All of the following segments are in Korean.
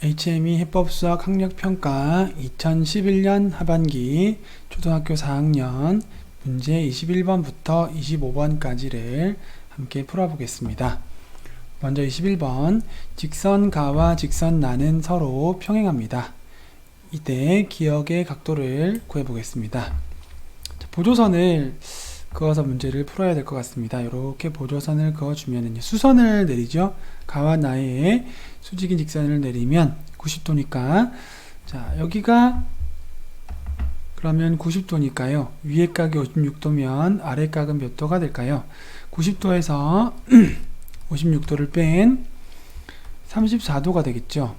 HME 해법수학 학력평가 2011년 하반기 초등학교 4학년 문제 21번부터 25번까지를 함께 풀어보겠습니다. 먼저 21번 직선가와 직선나는 서로 평행합니다. 이때 기역의 각도를 구해보겠습니다. 보조선을 그어서 문제를 풀어야 될 것 같습니다. 이렇게 보조선을 그어주면 수선을 내리죠. 가와 나의 수직인 직선을 내리면 90도니까 자 여기가 그러면 90도니까요. 위에 각이 56도면 아래 각은 몇 도가 될까요? 90도에서 56도를 뺀 34도가 되겠죠.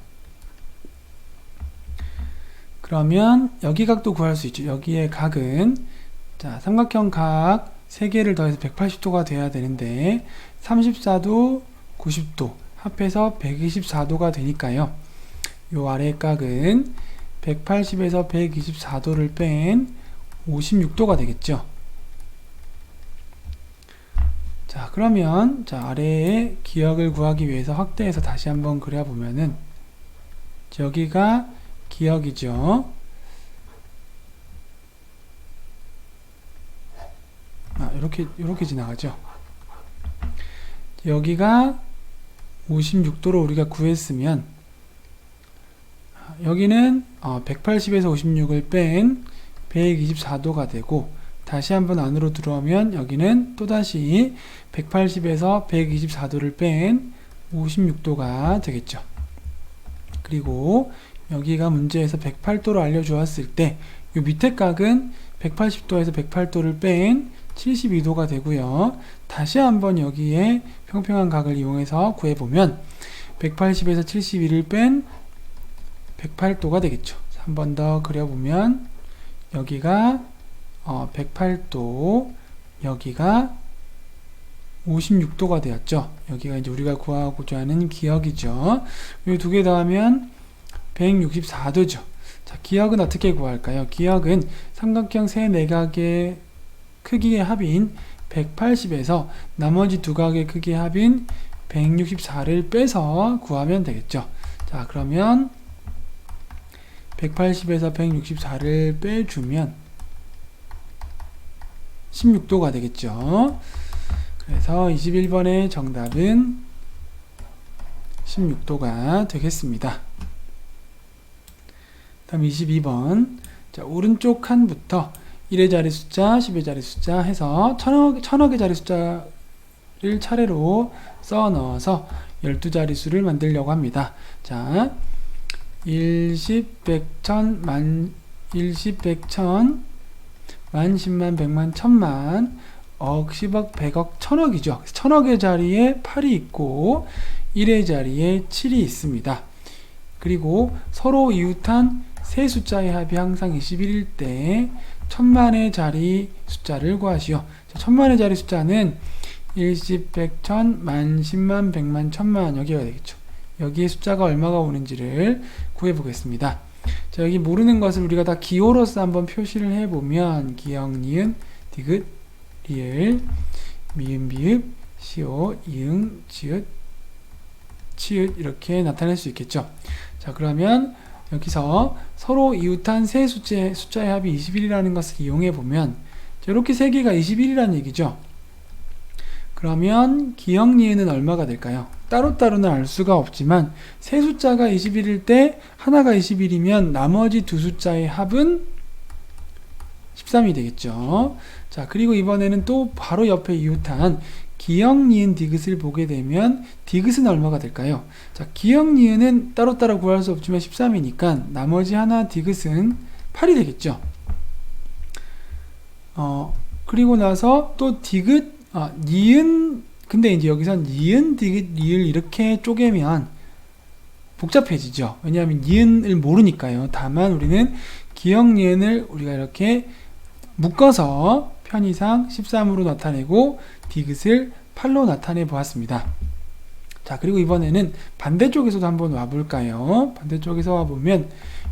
그러면 여기 각도 구할 수 있죠. 여기의 각은 자 삼각형 각 3개를 더해서 180도가 돼야 되는데 34도, 90도 합해서 124도가 되니까요. 요 아래 각은 180에서 124도를 뺀 56도가 되겠죠. 자 그러면 자 아래의 기역을 구하기 위해서 확대해서 다시 한번 그려보면은 여기가 기역이죠. 이렇게 지나가죠. 여기가 56도로 우리가 구했으면 여기는 180에서 56을 뺀 124도가 되고 다시 한번 안으로 들어오면 여기는 또다시 180에서 124도를 뺀 56도가 되겠죠. 그리고 여기가 문제에서 108도로 알려주었을 때 이 밑에 각은 180도에서 108도를 뺀 72도가 되고요. 다시 한번 여기에 평평한 각을 이용해서 구해보면 180에서 72를 뺀 108도가 되겠죠. 한 번 더 그려보면 여기가 108도, 여기가 56도가 되었죠. 여기가 이제 우리가 구하고자 하는 기역이죠. 이 두 개 더하면 164도죠. 자, 기역은 어떻게 구할까요? 기역은 삼각형 세 내각의 크기의 합인 180에서 나머지 두 각의 크기의 합인 164를 빼서 구하면 되겠죠. 자, 그러면 180에서 164를 빼주면 16도가 되겠죠. 그래서 21번의 정답은 16도가 되겠습니다. 다음 22번 자, 오른쪽 칸부터 1의 자리 숫자, 10의 자리 숫자 해서 천억의 자리 숫자를 차례로 써 넣어서 12자릿수를 만들려고 합니다. 자, 1, 10, 100, 1000, 만, 1, 10, 100, 1000, 만, 10만, 100만, 1000만, 억, 10억, 100억, 1000억이죠. 1000억의 자리에 8이 있고 1의 자리에 7이 있습니다. 그리고 서로 이웃한 세 숫자의 합이 항상 21일 때 1000만의 자리 숫자를 구하시오. 1000만의 자리 숫자는 1, 10, 100, 1000, 만, 10만, 100만, 1000만 여기가 되겠죠. 여기에 숫자가 얼마가 오는지를 구해 보겠습니다. 자, 여기 모르는 것을 우리가 다 기호로서 한번 표시를 해보면 기역, 니은, 디귿, 리을, 미음, 비읍, 시오, 이응, 지읒, 치읓 이렇게 나타낼 수 있겠죠. 자, 그러면 여기서 서로 이웃한 세 숫자의 합이 21이라는 것을 이용해 보면 이렇게 세 개가 21이라는 얘기죠. 그러면 기역, 니은은 얼마가 될까요? 따로따로는 알 수가 없지만 세 숫자가 21일 때 하나가 21이면 나머지 두 숫자의 합은 13이 되겠죠. 자, 그리고 이번에는 또 바로 옆에 이웃한 기역, 니은, 디귿을 보게 되면 디귿은 얼마가 될까요? 자, 기역, 니은은 따로따로 구할 수 없지만 13이니까 나머지 하나 디귿은 8이 되겠죠. 그리고 나서 또 디귿, 니은, 근데 이제 여기서 니은, 디귿, 리을 이렇게 쪼개면 복잡해지죠. 왜냐하면 니은을 모르니까요. 다만 우리는 기역, 니은을 우리가 이렇게 묶어서 편의상 13으로 나타내고 디귿을 8로 나타내 보았습니다. 자, 그리고 이번에는 반대쪽에서도 한번 와볼까요? 반대쪽에서 와보면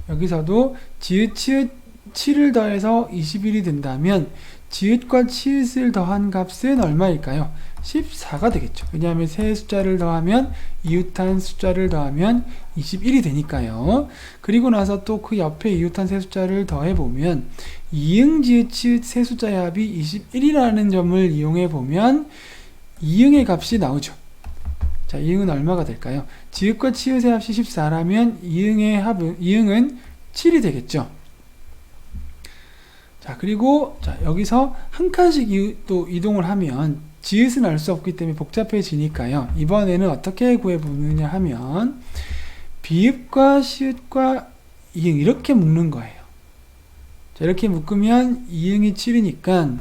여기서도 지읒, 치읒, 7을 더해서 21이 된다면 지읒과 치읒을 더한 값은 얼마일까요? 14가 되겠죠. 왜냐하면 세 숫자를 더하면 이웃한 숫자를 더하면 21이 되니까요. 그리고 나서 또 그 옆에 이웃한 세 숫자를 더해보면 이응, 지읒, 치읓 세 숫자의 합이 21이라는 점을 이용해 보면 이응의 값이 나오죠. 자, 이응은 얼마가 될까요? 지읒과 치읓의 합이 14라면 이응은 7이 되겠죠. 자, 그리고 자, 여기서 한 칸씩 또 이동을 하면 지읒은 알 수 없기 때문에 복잡해지니까요. 이번에는 어떻게 구해보느냐 하면 비읍과 시읒과 이응 이렇게 묶는 거예요. 자, 이렇게 묶으면 이응이 7이니까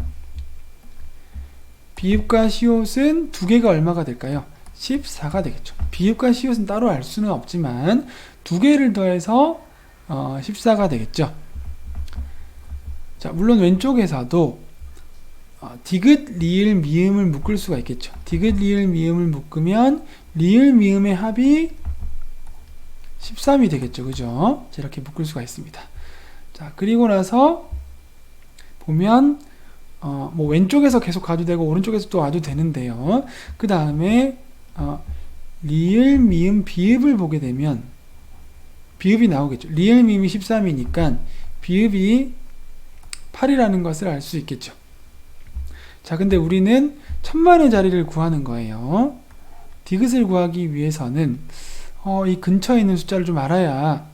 비읍과 시읒은 두 개가 얼마가 될까요? 14가 되겠죠. 비읍과 시읒은 따로 알 수는 없지만 두 개를 더해서 14가 되겠죠. 자, 물론 왼쪽에서도 디귿, 리을, 미음을 묶을 수가 있겠죠. 디귿, 리을, 미음을 묶으면 리을, 미음의 합이 13이 되겠죠. 그죠? 자, 이렇게 묶을 수가 있습니다. 자, 그리고 나서 보면 뭐 왼쪽에서 계속 가도 되고 오른쪽에서 또 와도 되는데요. 그 다음에 리을, 미음, 비읍을 보게 되면 비읍이 나오겠죠. 리을, 미음이 13이니까 비읍이 8이라는 것을 알 수 있겠죠. 자, 근데 우리는 천만의 자리를 구하는 거예요. 디귿을 구하기 위해서는 이 근처에 있는 숫자를 좀 알아야,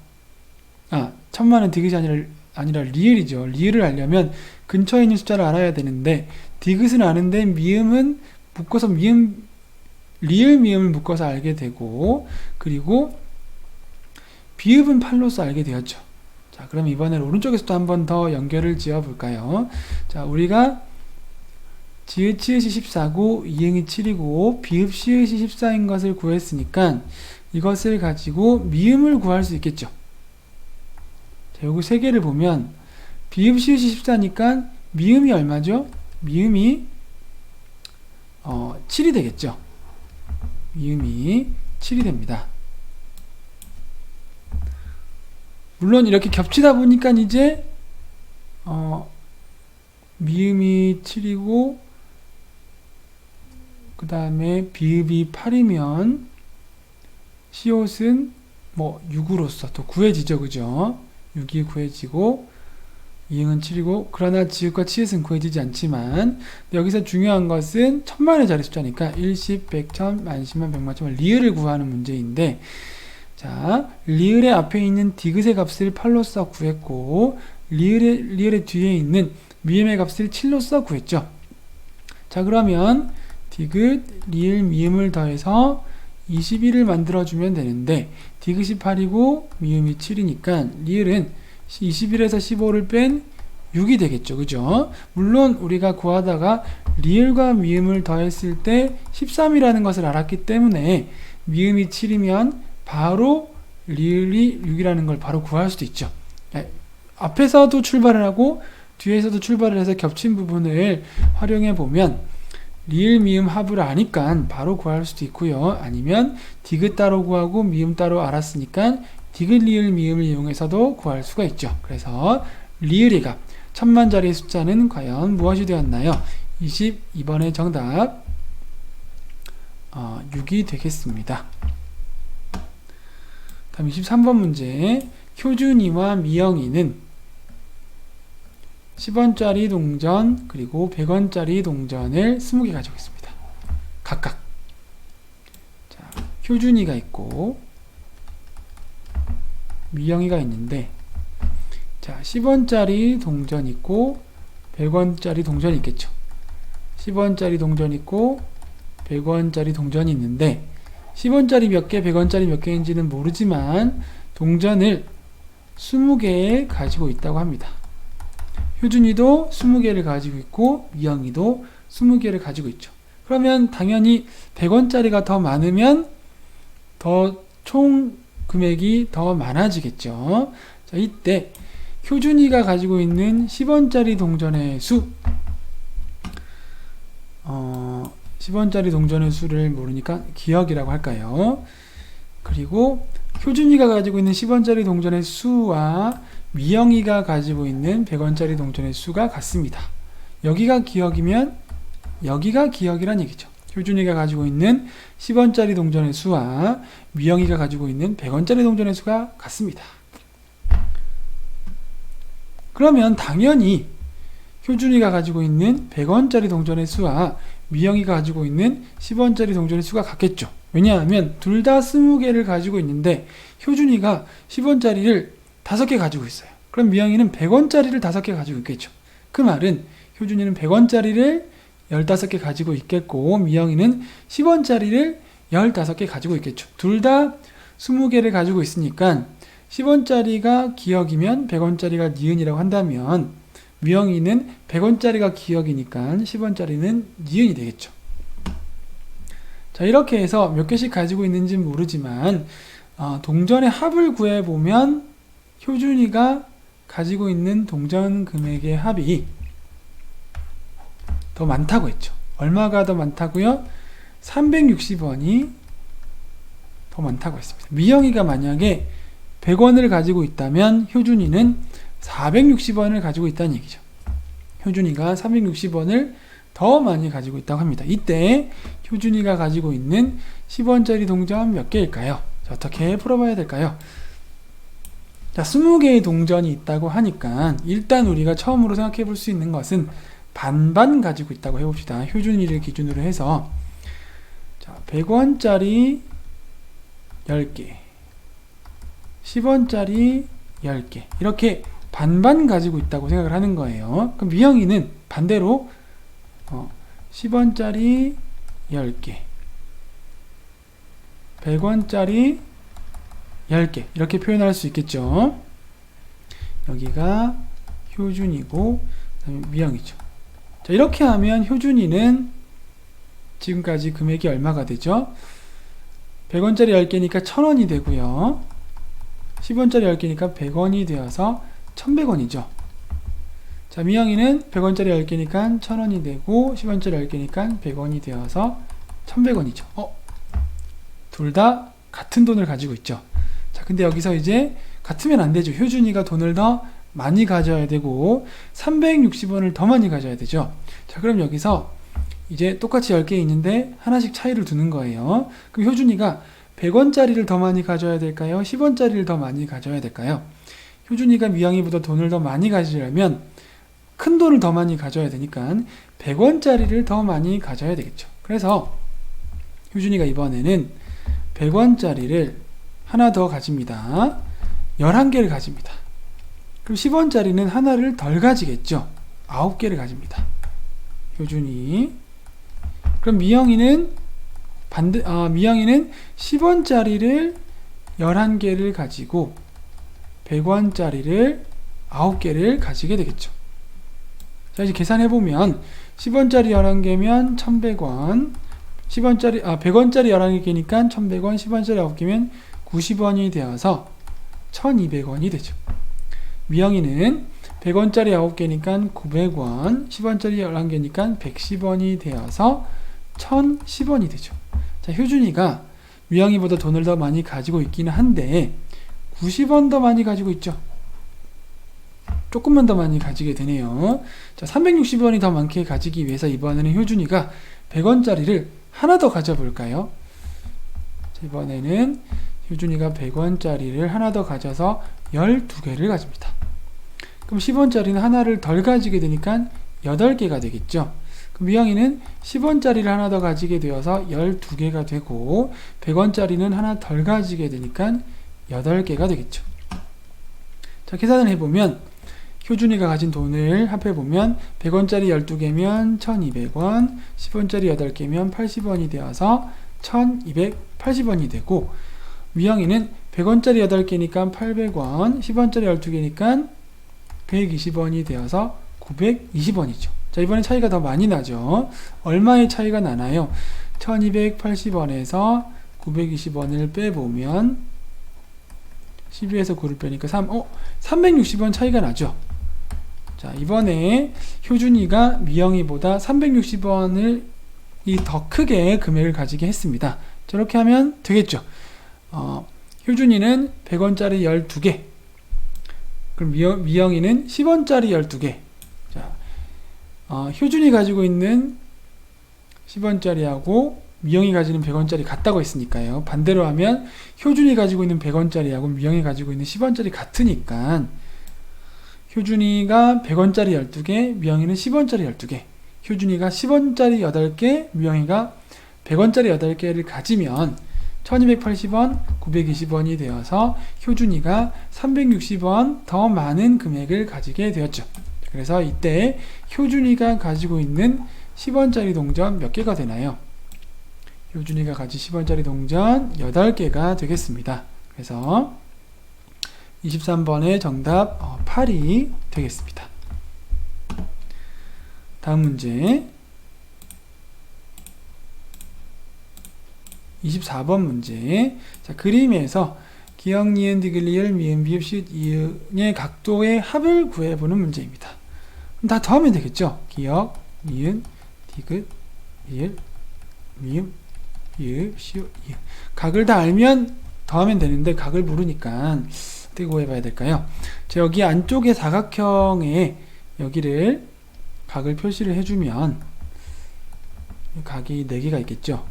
천만은 디귿이 아니라 리을이죠. 리을을 알려면 근처에 있는 숫자를 알아야 되는데 디귿은 아는데 미음은 묶어서 리을, 미음을 묶어서 알게 되고, 그리고 비읍은 8로서 알게 되었죠. 자, 그럼 이번에는 오른쪽에서도 한 번 더 연결을 지어 볼까요? 자, 우리가 지읒, 치읓이 14고 이응이 7이고 비읍, 시읒이 14인 것을 구했으니까 이것을 가지고 미음을 구할 수 있겠죠. 자, 요거 세 개를 보면 비읍, 시읒이 14니까 미음이 얼마죠? 미음이 7이 되겠죠. 미음이 7이 됩니다. 물론 이렇게 겹치다 보니까 이제 미음이 7이고 그 다음에 비읍이 8이면 시옷은 뭐 6으로서 또 구해지죠. 그죠? 6이 구해지고 이응은 7이고 그러나 지읒과 치읓은 구해지지 않지만 여기서 중요한 것은 천만의 자리 숫자니까 1, 10, 100, 1000, 만, 10만, 100만, 1000만 리을을 구하는 문제인데 자, 리을의 앞에 있는 디귿의 값을 8로써 구했고 리을의 뒤에 있는 미음의 값을 7로써 구했죠. 자, 그러면 디귿, 리을, 미음을 더해서 21을 만들어주면 되는데 디귿이 8이고 미음이 7이니까 리을은 21에서 15를 뺀 6이 되겠죠. 그죠? 물론 우리가 구하다가 리을과 미음을 더했을 때 13이라는 것을 알았기 때문에 미음이 7이면 바로 리을이 6이라는 걸 바로 구할 수도 있죠. 앞에서도 출발을 하고 뒤에서도 출발을 해서 겹친 부분을 활용해 보면 리을, 미음 합을 아니까 바로 구할 수도 있고요. 아니면 디귿 따로 구하고 미음 따로 알았으니까 디귿, 리을, 미음을 이용해서도 구할 수가 있죠. 그래서 리을의 값, 천만자리의 숫자는 과연 무엇이 되었나요? 22번의 정답 6이 되겠습니다. 다음 23번 문제. 효준이와 미영이는 10원짜리 동전 그리고 100원짜리 동전을 20개 가지고 있습니다. 각각. 자, 효준이가 있고 미영이가 있는데 자, 10원짜리 동전 있고 100원짜리 동전이 있겠죠. 10원짜리 동전 있고 100원짜리 동전이 있는데 10원짜리 몇 개, 100원짜리 몇 개인지는 모르지만 동전을 20개 가지고 있다고 합니다. 효준이도 20개를 가지고 있고 미영이도 20개를 가지고 있죠. 그러면 당연히 100원짜리가 더 많으면 더 총 금액이 더 많아지겠죠. 자, 이때 효준이가 가지고 있는 10원짜리 동전의 수 10원짜리 동전의 수를 모르니까 기억이라고 할까요? 그리고 효준이가 가지고 있는 10원짜리 동전의 수와 미영이가 가지고 있는 100원짜리 동전의 수가 같습니다. 여기가 기억이면 여기가 기억이란 얘기죠. 효준이가 가지고 있는 10원짜리 동전의 수와 미영이가 가지고 있는 100원짜리 동전의 수가 같습니다. 그러면 당연히 효준이가 가지고 있는 100원짜리 동전의 수와 미영이가 가지고 있는 10원짜리 동전의 수가 같겠죠. 왜냐하면 둘 다 20개를 가지고 있는데 효준이가 10원짜리를 5개 가지고 있어요. 그럼 미영이는 100원짜리를 5개 가지고 있겠죠. 그 말은 효준이는 100원짜리를 15개 가지고 있겠고 미영이는 10원짜리를 15개 가지고 있겠죠. 둘 다 20개를 가지고 있으니까 10원짜리가 기억이면 100원짜리가 니은이라고 한다면 미영이는 100원짜리가 기억이니까 10원짜리는 니은이 되겠죠. 자, 이렇게 해서 몇 개씩 가지고 있는지는 모르지만 동전의 합을 구해보면 효준이가 가지고 있는 동전 금액의 합이 더 많다고 했죠. 얼마가 더 많다고요? 360원이 더 많다고 했습니다. 미영이가 만약에 100원을 가지고 있다면 효준이는 460원을 가지고 있다는 얘기죠. 효준이가 360원을 더 많이 가지고 있다고 합니다. 이때 효준이가 가지고 있는 10원짜리 동전 몇 개일까요? 자, 어떻게 풀어봐야 될까요? 자, 20개의 동전이 있다고 하니까 일단 우리가 처음으로 생각해 볼 수 있는 것은 반반 가지고 있다고 해봅시다. 효준이를 기준으로 해서 자, 100원짜리 10개 10원짜리 10개 이렇게 반반 가지고 있다고 생각을 하는 거예요. 그럼 미영이는 반대로 10원짜리 10개 100원짜리 10개 이렇게 표현할 수 있겠죠. 여기가 효준이고 그다음에 미영이죠. 자, 이렇게 하면 효준이는 지금까지 금액이 얼마가 되죠? 100원짜리 10개니까 1000원이 되고요. 10원짜리 10개니까 100원이 되어서 1100원이죠. 자, 미영이는 100원짜리 10개니까 1000원이 되고 10원짜리 10개니까 100원이 되어서 1100원이죠. 둘 다 같은 돈을 가지고 있죠. 자, 근데 여기서 이제 같으면 안 되죠. 효준이가 돈을 더 많이 가져야 되고 360원을 더 많이 가져야 되죠. 자, 그럼 여기서 이제 똑같이 10개 있는데 하나씩 차이를 두는 거예요. 그럼 효준이가 100원짜리를 더 많이 가져야 될까요? 10원짜리를 더 많이 가져야 될까요? 효준이가 미영이보다 돈을 더 많이 가지려면 큰 돈을 더 많이 가져야 되니까 100원짜리를 더 많이 가져야 되겠죠. 그래서 효준이가 이번에는 100원짜리를 하나 더 가집니다. 11개를 가집니다. 그럼 10원짜리는 하나를 덜 가지겠죠. 9개를 가집니다. 효준이. 그럼 미영이는 미영이는 10원짜리를 11개를 가지고 100원짜리를 9개를 가지게 되겠죠. 자, 이제 계산해보면 10원짜리 11개면 1100원 100원짜리 11개니까 1100원 10원짜리 9개면 90원이 되어서 1200원이 되죠. 미영이는 100원짜리 9개니까 900원 10원짜리 11개니까 110원이 되어서 1010원이 되죠. 자, 효준이가 미영이보다 돈을 더 많이 가지고 있기는 한데 90원 더 많이 가지고 있죠. 조금만 더 많이 가지게 되네요. 자, 360원이 더 많게 가지기 위해서 이번에는 효준이가 100원짜리를 하나 더 가져볼까요? 자, 이번에는 효준이가 100원짜리를 하나 더 가져서 12개를 가집니다. 그럼 10원짜리는 하나를 덜 가지게 되니까 8개가 되겠죠. 그럼 미영이는 10원짜리를 하나 더 가지게 되어서 12개가 되고 100원짜리는 하나 덜 가지게 되니까 8개가 되겠죠. 자, 계산을 해보면 효준이가 가진 돈을 합해보면 100원짜리 12개면 1200원 10원짜리 8개면 80원이 되어서 1280원이 되고 미영이는 100원짜리 8개니까 800원 10원짜리 12개니까 120원이 되어서 920원이죠. 자, 이번에 차이가 더 많이 나죠. 얼마의 차이가 나나요? 1280원에서 920원을 빼보면 12에서 9를 빼니까 360원 차이가 나죠. 자, 이번에 효준이가 미영이보다 360원을 더 크게 금액을 가지게 했습니다. 저렇게 하면 되겠죠. 효준이는 100원짜리 12개 그럼 미영이는 10원짜리 12개 자, 효준이 가지고 있는 10원짜리하고 미영이 가지는 100원짜리 같다고 했으니까요. 반대로 하면 효준이 가지고 있는 100원짜리하고 미영이 가지고 있는 10원짜리 같으니까 효준이가 100원짜리 12개, 미영이는 10원짜리 12개. 효준이가 10원짜리 8개, 미영이가 100원짜리 8개를 가지면 1280원, 920원이 되어서 효준이가 360원 더 많은 금액을 가지게 되었죠. 그래서 이때 효준이가 가지고 있는 10원짜리 동전 몇 개가 되나요? 효준이가 가진 10원짜리 동전 8개가 되겠습니다. 그래서 23번의 정답 8이 되겠습니다. 다음 문제 24번 문제. 자, 그림에서 기역, 니은, 디귿, 리을, 미음, 비읍, 시읒, 이응의 각도의 합을 구해보는 문제입니다. 그럼 다 더하면 되겠죠? 기역, 니은, 디귿, 리을, 미음, 비읍, 시읒, 이응. 각을 다 알면 더하면 되는데 각을 모르니까 어떻게 구해봐야 될까요? 자, 여기 안쪽에 사각형에 여기를 각을 표시를 해주면 각이 4개가 있겠죠?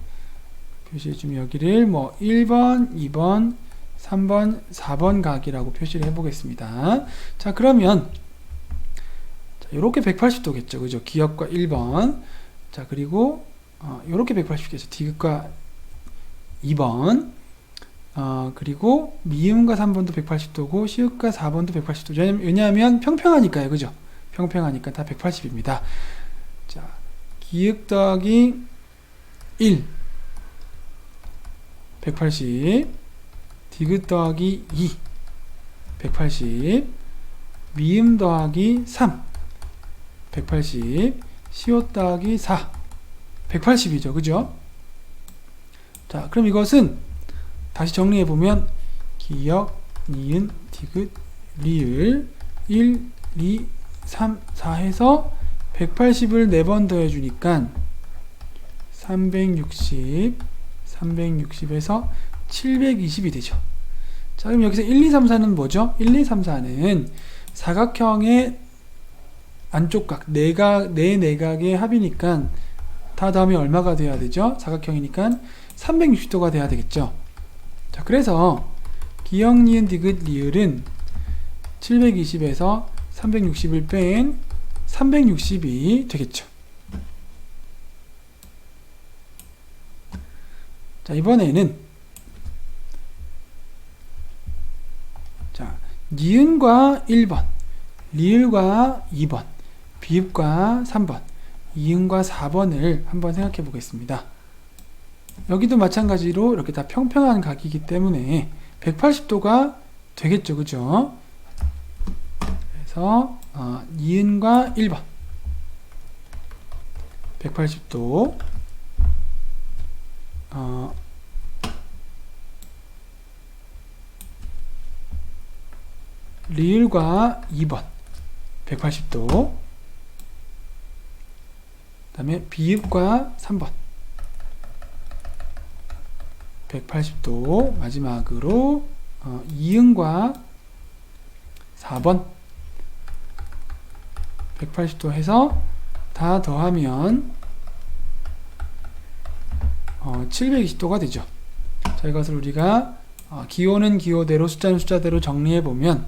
표시해주면 여기를 뭐 1번, 2번, 3번, 4번 각이라고 표시를 해보겠습니다. 자, 그러면 이렇게 180도겠죠. 그죠? 기역과 1번. 자, 그리고 이렇게 180도겠죠. 디귿과 2번. 그리고 미음과 3번도 180도고 시읒과 4번도 180도. 왜냐하면 평평하니까요. 그죠? 평평하니까 다 180입니다. 자, 기역 더하기 1 180, 디귿 더하기 2 180, 미음 더하기 3 180, 시읒 더하기 4 180이죠. 그죠? 자, 그럼 이것은 다시 정리해보면 기역, 니은, 디귿, 리을 1, 2, 3, 4 해서 180을 4번 더해주니까 360 360에서 720이 되죠. 자, 그럼 여기서 1, 2, 3, 4는 뭐죠? 1, 2, 3, 4는 사각형의 안쪽 각, 네 내각의 합이니까 다 더하면 얼마가 돼야 되죠? 사각형이니까 360도가 돼야 되겠죠. 자, 그래서 기역, 니은, 디귿, 리을은 720에서 360을 뺀 360이 되겠죠. 자, 이번에는 자, 니은과 1번, 리을과 2번, 비읍과 3번, 이응과 4번을 한번 생각해 보겠습니다. 여기도 마찬가지로 이렇게 다 평평한 각이기 때문에 180도가 되겠죠. 그죠? 그래서 니은과 1번 180도, 리을과 2번 180도, 그 다음에 비읍과 3번 180도, 마지막으로 이응과 4번 180도 해서 다 더하면 720도가 되죠. 자, 이것을 우리가 기호는 기호대로, 숫자는 숫자대로 정리해보면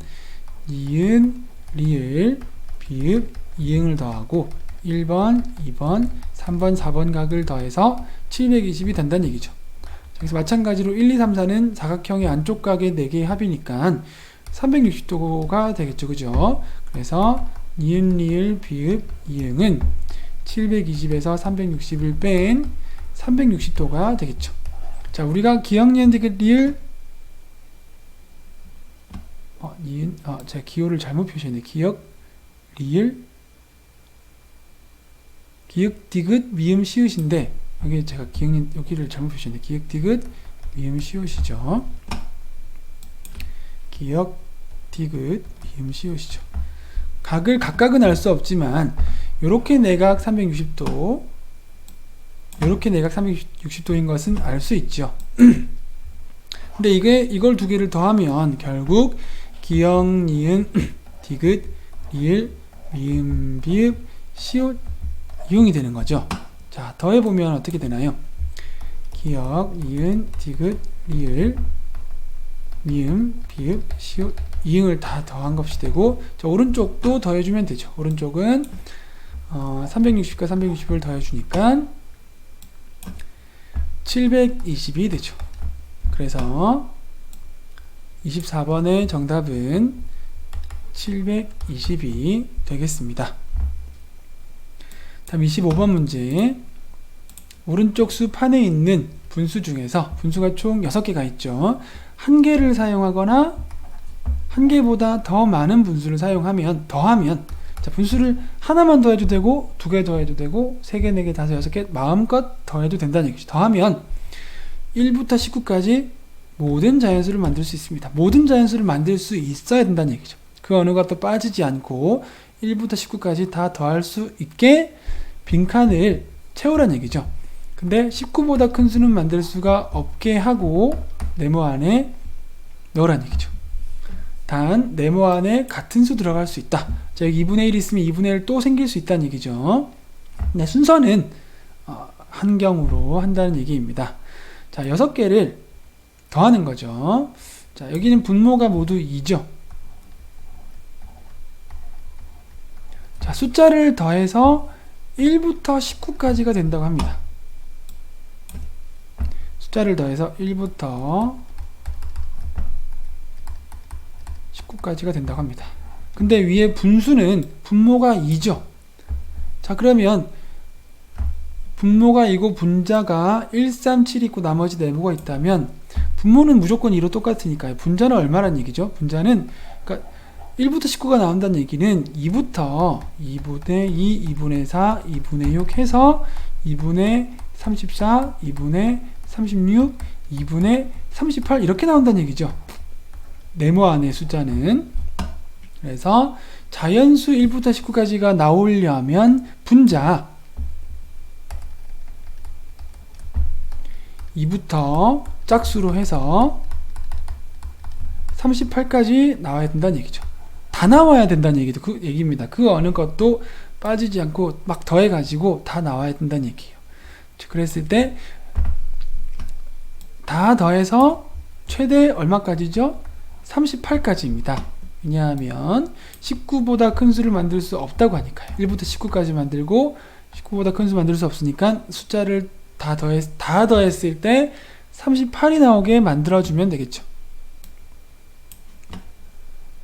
니은, 리을, 비읍, 이응을 더하고 1번, 2번, 3번, 4번 각을 더해서 720이 된다는 얘기죠. 그래서 마찬가지로 1, 2, 3, 4는 사각형의 안쪽 각의 4개의 합이니까 360도가 되겠죠. 그죠? 그래서 니은, 리을, 비읍, 이응은 720에서 360을 뺀 360도가 되겠죠. 자, 우리가 기역, 니은, 디귿, 리을 니은, 제가 기호를 잘못 표시했네. 기역, 리을, 기역, 디귿, 미음, 시읒인데 여기 제가 여기를 잘못 표시했네. 기역, 디귿, 미음, 시읒이죠. 기역, 디귿, 미음, 시읒이죠. 각각은 알 수 없지만 요렇게 내각 360도, 요렇게 내각 360도인 것은 알 수 있죠. 근데 이걸 두 개를 더하면 결국 기역, 니은, 디귿, 리을, 미음, 비읍, 시읒, 이응이 되는 거죠. 자, 더해보면 어떻게 되나요? 기역, 이은, 디귿, 리을, 미음, 비읍, 시옷, 이응을 다 더한 것이 되고, 자, 오른쪽도 더해주면 되죠. 오른쪽은 360과 360을 더해주니까 720이 되죠. 그래서 24번의 정답은 720이 되겠습니다. 다음 25번 문제. 오른쪽 수판에 있는 분수 중에서 분수가 총 6개가 있죠. 한 개를 사용하거나 한 개보다 더 많은 분수를 사용하면 자, 분수를 하나만 더해도 되고 2개 더해도 되고 3개, 4개, 5, 6개 마음껏 더해도 된다는 얘기죠. 더하면 1부터 19까지 모든 자연수를 만들 수 있습니다. 모든 자연수를 만들 수 있어야 된다는 얘기죠. 그 어느 것도 빠지지 않고 1부터 19까지 다 더할 수 있게 빈칸을 채우라는 얘기죠. 근데 19보다 큰 수는 만들 수가 없게 하고 네모 안에 넣으라는 얘기죠. 단 네모 안에 같은 수 들어갈 수 있다. 자, 여기 2분의 1 있으면 2분의 1 또 생길 수 있다는 얘기죠. 네, 순서는 한 경우로 한다는 얘기입니다. 자, 6개를 더하는 거죠. 자, 여기는 분모가 모두 2죠. 자, 숫자를 더해서 1부터 19까지가 된다고 합니다. 숫자를 더해서 1부터 19까지가 된다고 합니다. 근데 위에 분수는 분모가 2죠. 자, 그러면 분모가 2고 분자가 1, 3, 7 있고 나머지 네모가 있다면 분모는 무조건 2로 똑같으니까요. 분자는 얼마란 얘기죠? 분자는 그러니까 1부터 19가 나온다는 얘기는 2부터 2분의 2, 2분의 4, 2분의 6 해서 2분의 34, 2분의 36, 2분의 38 이렇게 나온다는 얘기죠. 네모 안의 숫자는. 그래서 자연수 1부터 19까지가 나오려면 분자 2부터 짝수로 해서 38까지 나와야 된다는 얘기죠. 다 나와야 된다는 얘기입니다. 그 어느 것도 빠지지 않고 막 더해가지고 다 나와야 된다는 얘기예요. 그랬을 때 다 더해서 최대 얼마까지죠? 38까지입니다. 왜냐하면 19보다 큰 수를 만들 수 없다고 하니까요. 1부터 19까지 만들고 19보다 큰 수 만들 수 없으니까 숫자를 다 더했을 때 38이 나오게 만들어주면 되겠죠.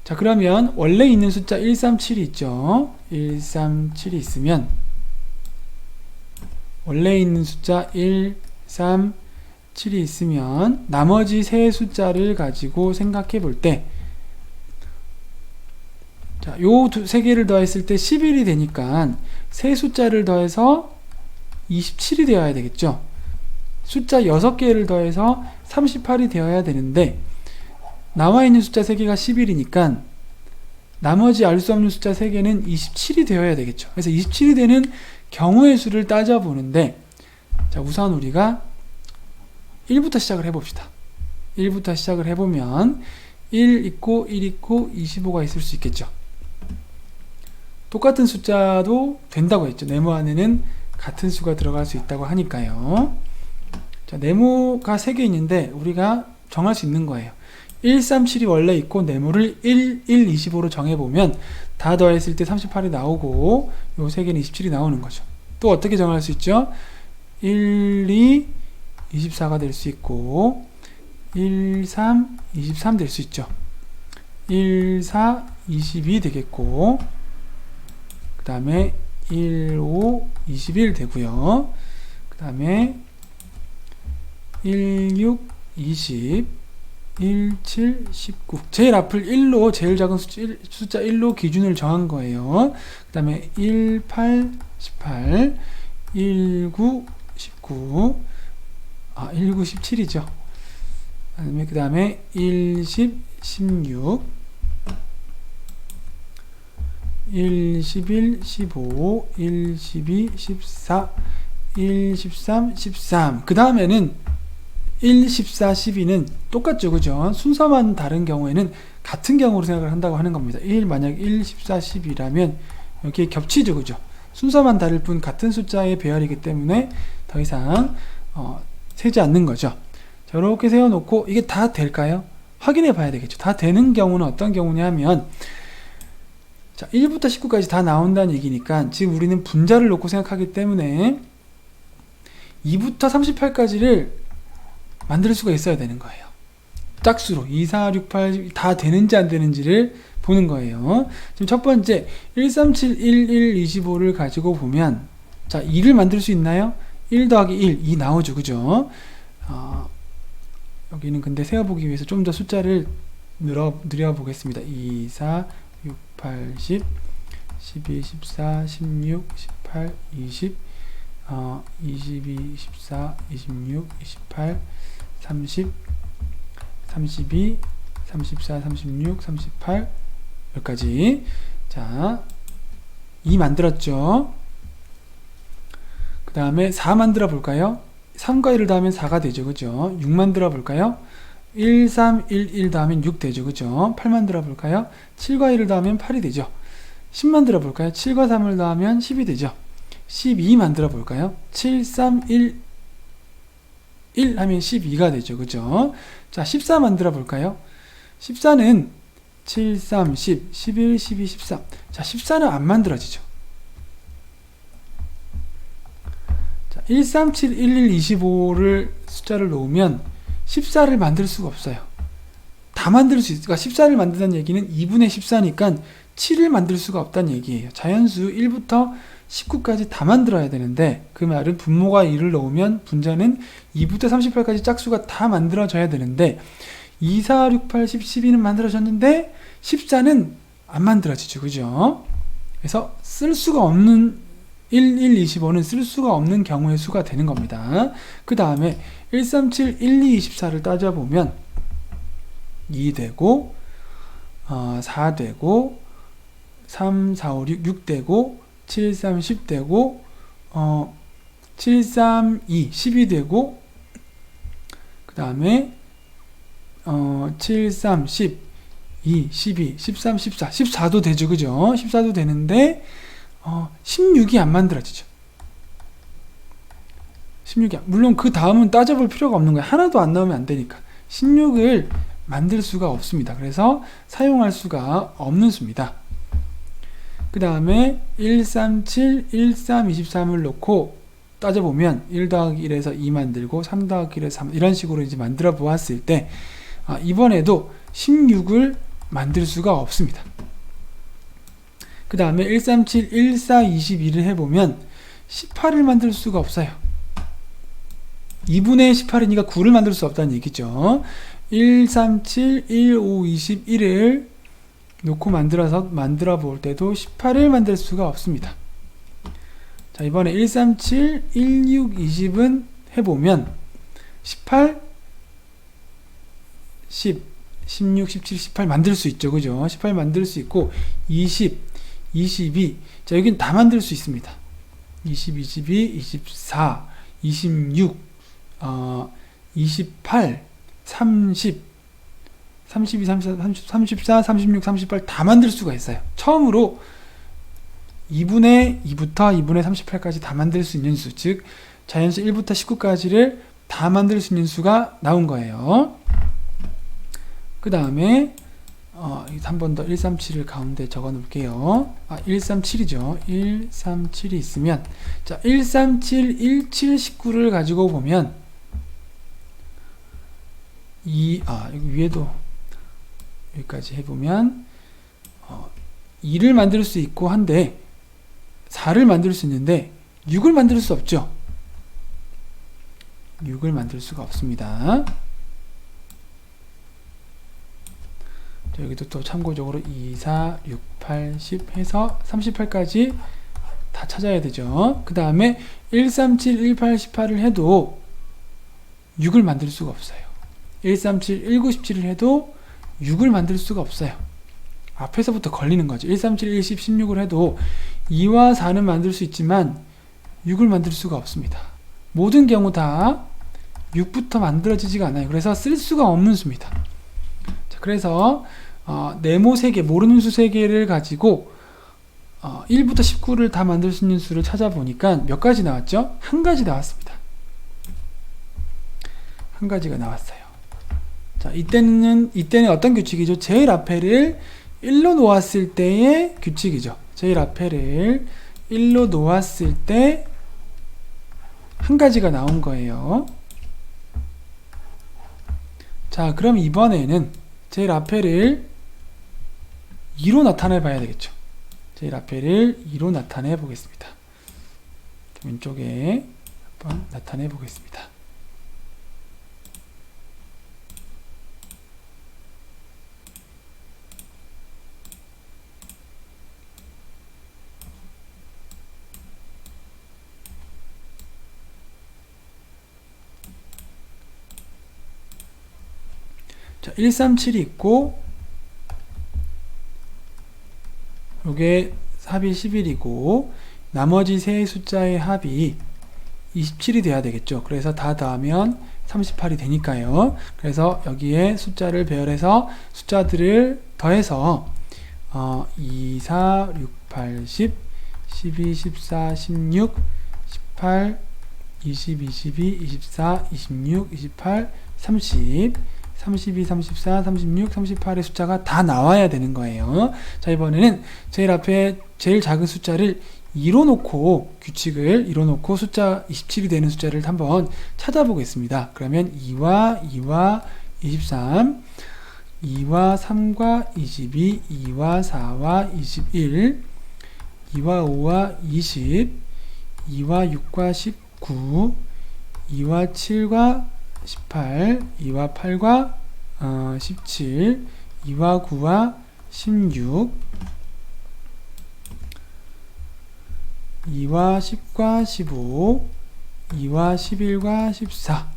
자, 그러면 원래 있는 숫자 137이 있죠. 137이 있으면 원래 있는 숫자 137이 있으면 나머지 세 숫자를 가지고 생각해 볼 때 자, 요 세 개를 더했을 때 11이 되니까 세 숫자를 더해서 27이 되어야 되겠죠. 숫자 6개를 더해서 38이 되어야 되는데 나와 있는 숫자 3개가 11이니까 나머지 알 수 없는 숫자 3개는 27이 되어야 되겠죠. 그래서 27이 되는 경우의 수를 따져보는데 자, 우선 우리가 1부터 시작을 해봅시다. 1부터 시작을 해보면 1 있고 1 있고 25가 있을 수 있겠죠. 똑같은 숫자도 된다고 했죠. 네모 안에는 같은 수가 들어갈 수 있다고 하니까요. 자, 네모가 3개 있는데 우리가 정할 수 있는 거예요. 137이 원래 있고 네모를 1, 25로 정해보면 다 더했을 때 38이 나오고 요 3개는 27이 나오는 거죠. 또 어떻게 정할 수 있죠? 1, 2, 24가 될 수 있고 1, 3, 23 될 수 있죠. 1, 4, 22 되겠고 그 다음에 1, 5, 21 되고요. 그 다음에 1, 6, 20 1, 7, 19 제일 앞을 1로 제일 작은 숫자 1로 기준을 정한 거예요. 그 다음에 1, 8, 18 1, 9, 19 1, 9, 17이죠. 그 다음에 1, 10, 16 1, 11, 15 1, 12, 14 1, 13, 13 그 다음에는 1, 14, 12는 똑같죠. 그죠? 순서만 다른 경우에는 같은 경우로 생각을 한다고 하는 겁니다. 만약 1, 14, 12라면 여기에 겹치죠. 그죠? 순서만 다를 뿐 같은 숫자의 배열이기 때문에 더 이상 세지 않는 거죠. 자, 이렇게 세워놓고 이게 다 될까요? 확인해 봐야 되겠죠. 다 되는 경우는 어떤 경우냐 하면, 자, 1부터 19까지 다 나온다는 얘기니까 지금 우리는 분자를 놓고 생각하기 때문에 2부터 38까지를 만들 수가 있어야 되는 거예요. 짝수로 2, 4, 6, 8 다 되는지 안 되는지를 보는 거예요. 지금 첫 번째 1, 3, 7, 1, 1, 25를 가지고 보면, 자, 2를 만들 수 있나요? 1 더하기 1, 2 나오죠. 그죠? 여기는 근데 세어보기 위해서 좀 더 숫자를 늘려보겠습니다. 2, 4, 6, 8, 10, 12, 14, 16, 18, 20, 22, 24, 26, 28, 30, 32, 34, 36, 38 여기까지. 자, 2 만들었죠. 그 다음에 4 만들어 볼까요? 3과 1을 더하면 4가 되죠. 그죠? 6 만들어 볼까요? 1, 3, 1, 1 더하면 6 되죠. 그죠? 8 만들어 볼까요? 7과 1을 더하면 8이 되죠. 10 만들어 볼까요? 7과 3을 더하면 10이 되죠. 12 만들어 볼까요? 7, 3, 1, 1 하면 12가 되죠. 그죠? 자, 14 만들어 볼까요? 14는 7, 3, 10, 11, 12, 13. 자, 14는 안 만들어지죠. 자, 1, 3, 7, 1, 1, 25를 숫자를 놓으면 14를 만들 수가 없어요. 다 만들 수 있으니까 14를 만든다는 얘기는 2분의 14니까 7을 만들 수가 없다는 얘기예요. 자연수 1부터 19까지 다 만들어야 되는데, 그 말은 분모가 1을 넣으면 분자는 2부터 38까지 짝수가 다 만들어져야 되는데 2, 4, 6, 8, 10, 12는 만들어졌는데 14는 안 만들어지죠. 그죠? 그래서 쓸 수가 없는 1, 1, 25는 쓸 수가 없는 경우의 수가 되는 겁니다. 그 다음에 1, 3, 7, 1, 2, 24를 따져보면 2 되고 4 되고 3, 4, 5, 6 되고 7, 3, 10 되고 7, 3, 2, 12 되고, 그 다음에 7, 3, 10, 2, 12, 13, 14, 14도 되죠. 그죠? 14도 되는데 16이 안 만들어지죠. 16이 물론 그 다음은 따져볼 필요가 없는 거예요. 하나도 안 나오면 안 되니까. 16을 만들 수가 없습니다. 그래서 사용할 수가 없는 수입니다. 그 다음에 1, 3, 7, 1, 3, 23을 놓고 따져보면 1 더하기 1에서 2 만들고 3 더하기 1에서 3 이런 식으로 이제 만들어 보았을 때 이번에도 16을 만들 수가 없습니다. 그 다음에 1, 3, 7, 1, 4, 22를 해보면 18을 만들 수가 없어요. 2분의 18이니까 9를 만들 수 없다는 얘기죠. 1, 3, 7, 1, 5, 21을 놓고 만들어 볼 때도 18을 만들 수가 없습니다. 자, 이번에 1, 3, 7, 1, 6, 20은 해보면 18, 10, 16, 17, 18 만들 수 있죠. 그죠? 18 만들 수 있고 20, 22. 자, 여긴 다 만들 수 있습니다. 20, 22, 24, 26, 28, 30, 32, 34, 36, 38 다 만들 수가 있어요. 처음으로 2분의 2부터 2분의 38까지 다 만들 수 있는 수, 즉 자연수 1부터 19까지를 다 만들 수 있는 수가 나온 거예요. 그 다음에 한 번 더 137을 가운데 적어 놓을게요. 137이죠. 137이 있으면, 자, 137, 17, 19를 가지고 보면 여기 위에도 여기까지 해보면 2를 만들 수 있고 한데 4를 만들 수 있는데 6을 만들 수 없죠. 6을 만들 수가 없습니다. 자, 여기도 또 참고적으로 2, 4, 6, 8, 10 해서 38까지 다 찾아야 되죠. 그 다음에 1, 3, 7, 1, 8, 18을 해도 6을 만들 수가 없어요. 1, 3, 7, 1, 9, 17을 해도 6을 만들 수가 없어요. 앞에서부터 걸리는 거죠. 1, 3, 7, 1, 10, 16을 해도 2와 4는 만들 수 있지만 6을 만들 수가 없습니다. 모든 경우 다 6부터 만들어지지가 않아요. 그래서 쓸 수가 없는 수입니다. 자, 그래서 네모 3개, 모르는 수 3개를 가지고 1부터 19를 다 만들 수 있는 수를 찾아보니까 몇 가지 나왔죠? 한 가지 나왔습니다. 한 가지가 나왔어요. 자, 이때는 어떤 규칙이죠? 제일 앞에를 1로 놓았을 때의 규칙이죠. 제일 앞에를 1로 놓았을 때 한 가지가 나온 거예요. 자, 그럼 이번에는 제일 앞에를 2로 나타내 봐야 되겠죠. 제일 앞에를 2로 나타내 보겠습니다. 왼쪽에 한번 나타내 보겠습니다. 자, 137이 있고 요게 합이 11이고 나머지 세 숫자의 합이 27이 돼야 되겠죠. 그래서 다 더하면 38이 되니까요. 그래서 여기에 숫자를 배열해서 숫자들을 더해서 2, 4, 6, 8, 10, 12, 14, 16, 18, 20, 22, 24, 26, 28, 30, 32, 34, 36, 38의 숫자가 다 나와야 되는 거예요. 자, 이번에는 제일 앞에 제일 작은 숫자를 2로 놓고 규칙을 2로 놓고 숫자 27이 되는 숫자를 한번 찾아보겠습니다. 그러면 2와 23, 2와 3과 22, 2와 4와 21, 2와 5와 20, 2와 6과 19, 2와 7과 18, 2와 8과 17, 2와 9와 16, 2와 10과 15, 2와 11과 14,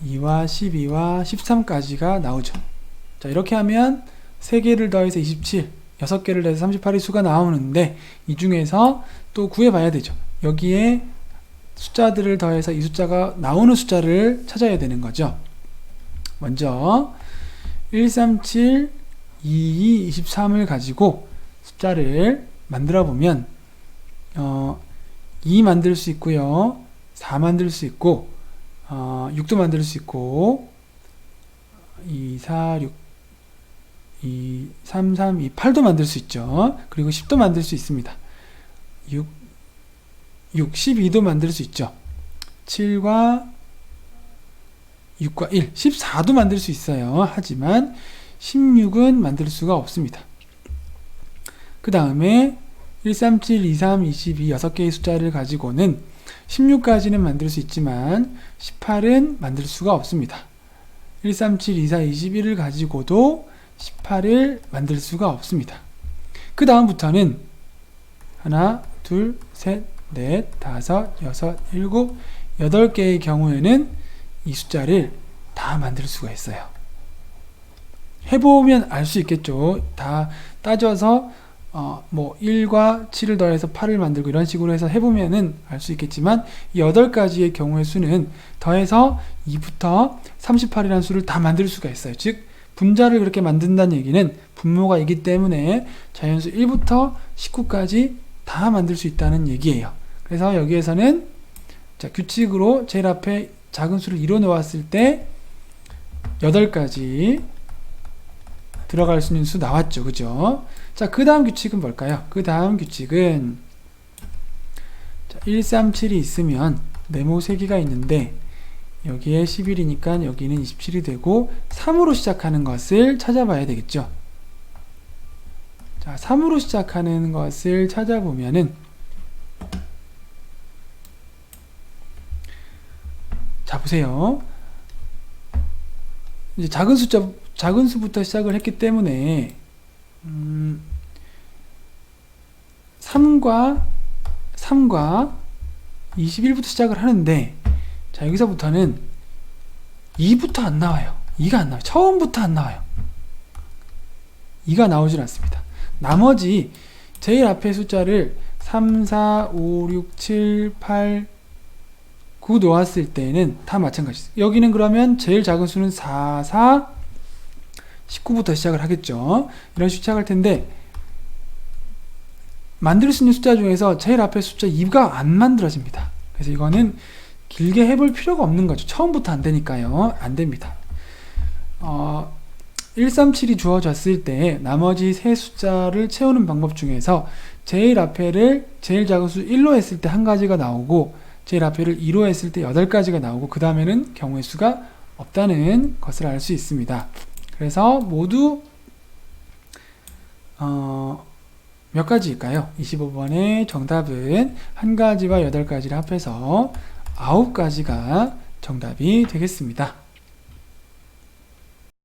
2와 12와 13까지가 나오죠. 자, 이렇게 하면 3개를 더해서 27, 6개를 더해서 38의 수가 나오는데 이 중에서 또 구해봐야 되죠. 여기에 숫자들을 더해서 이 숫자가 나오는 숫자를 찾아야 되는 거죠. 먼저 137, 22, 23을 가지고 숫자를 만들어 보면 2 만들 수 있고요. 4 만들 수 있고 6도 만들 수 있고 2, 4, 6, 2, 3, 3, 2, 8도 만들 수 있죠. 그리고 10도 만들 수 있습니다. 12도 만들 수 있죠. 7과 6과 1, 14도 만들 수 있어요. 하지만 16은 만들 수가 없습니다. 그 다음에 137, 23, 22, 6개의 숫자를 가지고는 16까지는 만들 수 있지만 18은 만들 수가 없습니다. 137, 24, 21을 가지고도 18을 만들 수가 없습니다. 그 다음부터는 하나, 둘, 셋, 넷, 다섯, 여섯, 일곱, 8개의 경우에는 이 숫자를 다 만들 수가 있어요. 해보면 알 수 있겠죠. 다 따져서 1과 7을 더해서 8을 만들고 이런 식으로 해서 해보면은 알 수 있겠지만 이 8가지의 경우의 수는 더해서 2부터 38이라는 수를 다 만들 수가 있어요. 즉 분자를 그렇게 만든다는 얘기는 분모가 있기 때문에 자연수 1부터 19까지 다 만들 수 있다는 얘기예요. 그래서 여기에서는 자, 규칙으로 제일 앞에 작은 수를 2로 놓았을 때 8가지 들어갈 수 있는 수 나왔죠. 그죠? 자, 그 다음 규칙은 뭘까요? 그 다음 규칙은 자, 137이 있으면 네모 3개가 있는데 여기에 11이니까 여기는 27이 되고 3으로 시작하는 것을 찾아봐야 되겠죠. 자, 3으로 시작하는 것을 찾아보면은 자, 보세요. 이제 작은 수부터 시작을 했기 때문에 3과 21부터 시작을 하는데 자, 여기서부터는 2부터 안 나와요. 2가 안 나와요. 처음부터 안 나와요. 2가 나오질 않습니다. 나머지 제일 앞에 숫자를 3, 4, 5, 6, 7, 8, 9 놓았을 때는 다 마찬가지죠. 여기는 그러면 제일 작은 수는 4, 4, 19부터 시작을 하겠죠. 이런 식으로 시작할 텐데 만들 수 있는 숫자 중에서 제일 앞에 숫자 2가 안 만들어집니다. 그래서 이거는 길게 해볼 필요가 없는 거죠. 처음부터 안 되니까요. 안 됩니다. 137이 주어졌을 때 나머지 세 숫자를 채우는 방법 중에서 제일 앞에를 제일 작은 수 1로 했을 때 한 가지가 나오고 제일 앞에를 2로 했을 때 8가지가 나오고 그 다음에는 경우의 수가 없다는 것을 알 수 있습니다. 그래서 모두 몇 가지일까요? 25번의 정답은 한 가지와 8가지를 합해서 9가지가 정답이 되겠습니다.